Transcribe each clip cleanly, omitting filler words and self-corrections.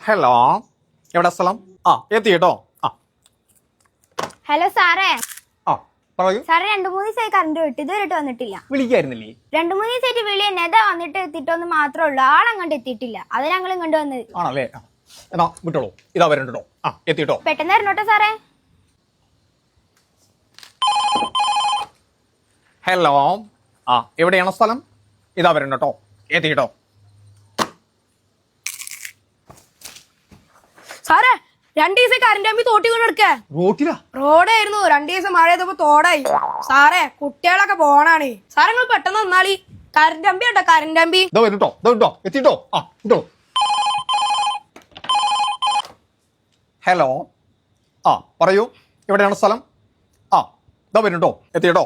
Hello, എവിടെ സ്ഥലം? എത്തി കേട്ടോ. ഹലോ സാറേ. പറയൂ. സാറേ 2-3 ദിവസമായി കറണ്ട് പോയിട്ട് ഇതുവരെ വന്നിട്ടില്ല. വിളിക്കായിരുന്നില്ലേ? 2-3 ദിവസമായിട്ട് വിളി തന്നെ. ഇതാ വന്നിട്ട് എത്തിയിട്ടൊന്ന് മാത്രമേ ഉള്ളൂ. ആളങ്ങോട്ട് എത്തിയിട്ടില്ല. അത് ഞങ്ങൾ ഇങ്ങോട്ട് വന്നത്. ആണല്ലേ? എന്നാ വിട്ടോളൂ, ഇതാ വരണ്ടോ. എത്തിട്ടോ. പെട്ടെന്ന് വരണോട്ടോ സാറേ. ഹലോ, എവിടെയാണ് സ്ഥലം? ഇതാ വരണ്ടോ. എത്തിട്ടോ. സാറേ 2 ദിവസം കറണ്ട് കമ്പി തോട്ടി കൊണ്ട് എടുക്ക. റോട്ടിലാ? റോഡായിരുന്നു. 2 ദിവസം മഴ ചെയ്തപ്പോ തോടായി. സാറേ കുട്ടികളൊക്കെ പോണാണ്. സാറേ നിങ്ങൾ പെട്ടെന്ന് വന്നാളി. കറണ്ട് കമ്പി ഉണ്ടോ? കറണ്ട് കമ്പി ഇതാ വരട്ടോ. എത്തിട്ടോ. ഇട്ടോ. ഹലോ, പറയൂ, എവിടെയാണ് സ്ഥലം? ഇതാ വരട്ടോ. എത്തിട്ടോ.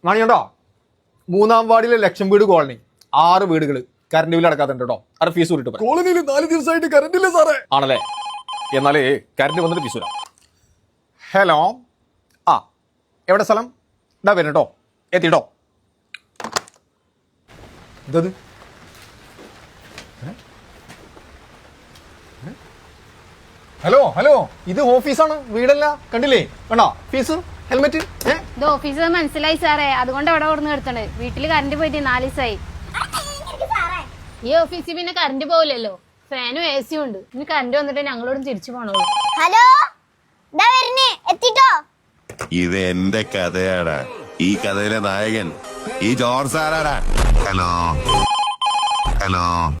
മണിയുണ്ടോ? 3-ാം വാർഡിലെ ലക്ഷം വീട് കോളനി 6 വീടുകൾ കറണ്ട് ബില്ല് അടക്കാത്തുണ്ട് കേട്ടോ. അത് ഫീസ് കൂട്ടിട്ട് കോളനിയിൽ 4 ദിവസമായിട്ട് കറണ്ട് ഇല്ല സാറേ. ആണല്ലേ? എന്നാലേ കറണ്ട് വന്നിട്ട് ഫീസ് വരാം. ഹലോ, എവിടെ സ്ഥലം? ഇതാ വരട്ടോ. എത്തിട്ടോ. എന്തത്? ഹലോ, ഇത് ഓഫീസാണ്, വീടല്ല. കണ്ടില്ലേ? വേണ്ട ഫീസ്, ഹെൽമെറ്റ്. ഇത് ഓഫീസ് മനസ്സിലായി സാറേ. അതുകൊണ്ട് അവിടെ കൊടുന്ന് നിർത്തണേ. വീട്ടില് കറണ്ട് പോയിട്ട് 4 ദിവസമായി. ഈ ഓഫീസിൽ പിന്നെ കറണ്ട് പോവില്ലല്ലോ. ഫാനും AC ഉണ്ട്. ഇനി കറണ്ട് വന്നിട്ട് ഞങ്ങളോടും തിരിച്ചു പോണോളൂ. ഹലോ, എത്തിട്ടോ. ഇത് എന്റെ കഥയാടാ. ഈ കഥയിലെ നായകൻ ഈ ജോർജ് സാറാടാ. ഹലോ.